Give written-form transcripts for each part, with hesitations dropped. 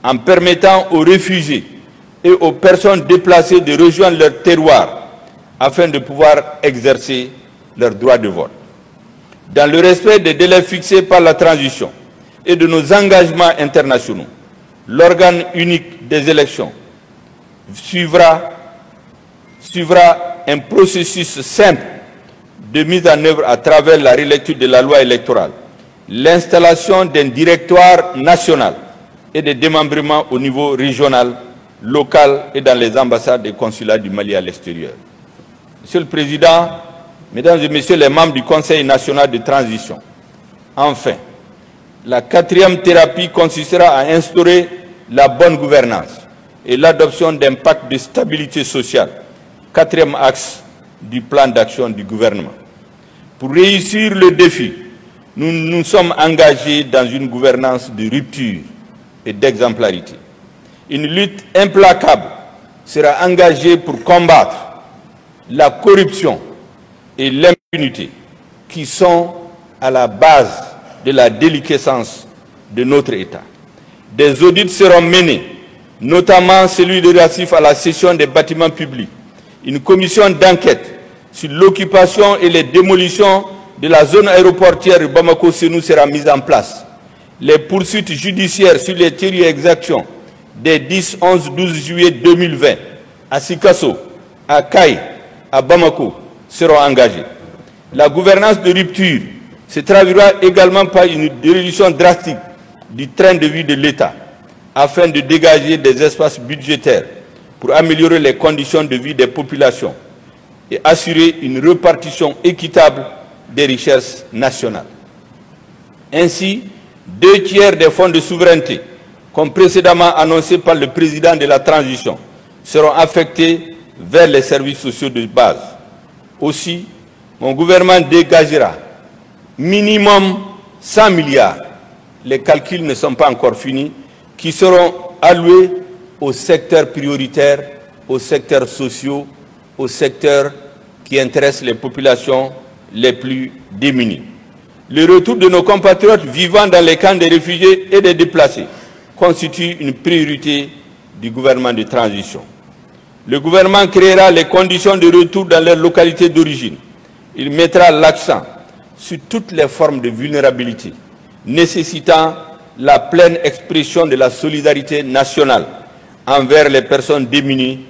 en permettant aux réfugiés et aux personnes déplacées de rejoindre leur terroir afin de pouvoir exercer leur droit de vote. Dans le respect des délais fixés par la transition et de nos engagements internationaux, l'organe unique des élections suivra un processus simple de mise en œuvre à travers la relecture de la loi électorale, l'installation d'un directoire national et des démembrements au niveau régional, local et dans les ambassades et consulats du Mali à l'extérieur. Monsieur le Président, Mesdames et Messieurs les membres du Conseil national de transition, enfin, la 4e thérapie consistera à instaurer la bonne gouvernance et l'adoption d'un pacte de stabilité sociale, 4e axe du plan d'action du gouvernement. Pour réussir le défi, nous nous sommes engagés dans une gouvernance de rupture et d'exemplarité. Une lutte implacable sera engagée pour combattre la corruption et l'impunité qui sont à la base de la déliquescence de notre État. Des audits seront menés, notamment celui relatif à la cession des bâtiments publics. Une commission d'enquête sur l'occupation et les démolitions de la zone aéroportière de Bamako-Sénou sera mise en place. Les poursuites judiciaires sur les tirs et exactions des 10, 11, 12 juillet 2020 à Sikasso, à Kaï, à Bamako seront engagées. La gouvernance de rupture se traduira également par une réduction drastique du train de vie de l'État afin de dégager des espaces budgétaires pour améliorer les conditions de vie des populations et assurer une répartition équitable des richesses nationales. Ainsi, 2/3 des fonds de souveraineté, comme précédemment annoncé par le président de la transition, seront affectés vers les services sociaux de base. Aussi, mon gouvernement dégagera minimum 100 milliards, les calculs ne sont pas encore finis, qui seront alloués aux secteurs prioritaires, aux secteurs sociaux, aux secteurs qui intéressent les populations les plus démunies. Le retour de nos compatriotes vivant dans les camps des réfugiés et des déplacés constitue une priorité du gouvernement de transition. Le gouvernement créera les conditions de retour dans leur localité d'origine. Il mettra l'accent sur toutes les formes de vulnérabilité, nécessitant la pleine expression de la solidarité nationale envers les personnes démunies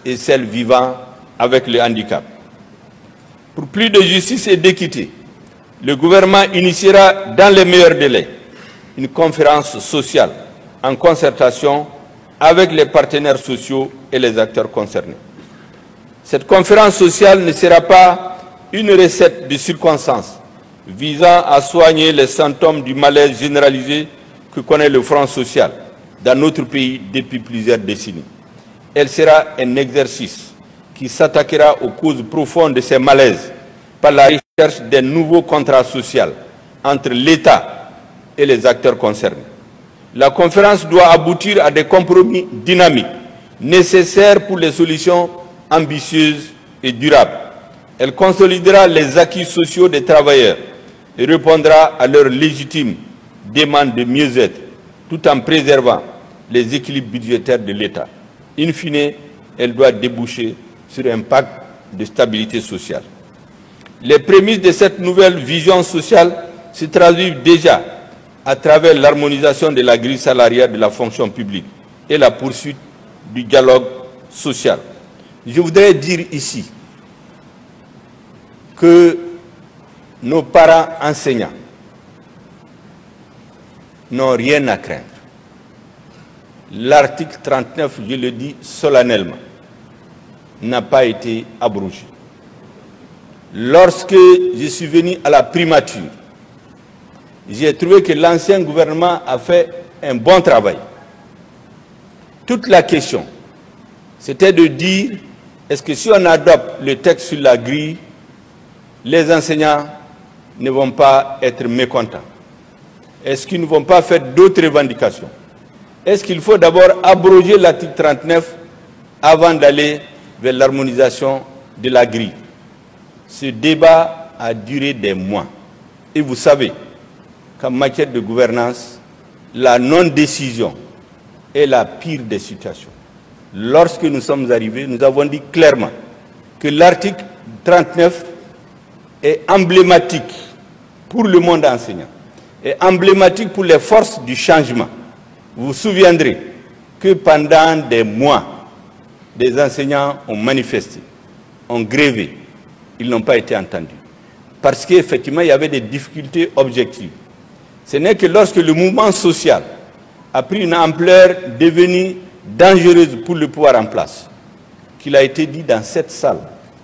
et celles vivant avec le handicap. Pour plus de justice et d'équité, le gouvernement initiera dans les meilleurs délais une conférence sociale en concertation avec les partenaires sociaux et les acteurs concernés. Cette conférence sociale ne sera pas une recette de circonstances visant à soigner les symptômes du malaise généralisé que connaît le Front social dans notre pays depuis plusieurs décennies. Elle sera un exercice qui s'attaquera aux causes profondes de ces malaises par la recherche d'un nouveau contrat social entre l'État et les acteurs concernés. La conférence doit aboutir à des compromis dynamiques nécessaires pour les solutions ambitieuses et durables. Elle consolidera les acquis sociaux des travailleurs et répondra à leurs légitimes demandes de mieux-être tout en préservant les équilibres budgétaires de l'État. In fine, elle doit déboucher sur un pacte de stabilité sociale. Les prémices de cette nouvelle vision sociale se traduisent déjà à travers l'harmonisation de la grille salariale de la fonction publique et la poursuite du dialogue social. Je voudrais dire ici que nos parents enseignants n'ont rien à craindre. L'article 39, je le dis solennellement, n'a pas été abrogé. Lorsque je suis venu à la primature, j'ai trouvé que l'ancien gouvernement a fait un bon travail. Toute la question, c'était de dire, est-ce que si on adopte le texte sur la grille, les enseignants ne vont pas être mécontents? Est-ce qu'ils ne vont pas faire d'autres revendications? Est-ce qu'il faut d'abord abroger l'article 39 avant d'aller vers l'harmonisation de la grille? Ce débat a duré des mois. Et vous savez qu'en matière de gouvernance, la non-décision est la pire des situations. Lorsque nous sommes arrivés, nous avons dit clairement que l'article 39 est emblématique pour le monde enseignant, est emblématique pour les forces du changement. Vous vous souviendrez que pendant des mois, des enseignants ont manifesté, ont grévé. Ils n'ont pas été entendus. Parce qu'effectivement, il y avait des difficultés objectives. Ce n'est que lorsque le mouvement social a pris une ampleur devenue dangereuse pour le pouvoir en place, qu'il a été dit dans cette salle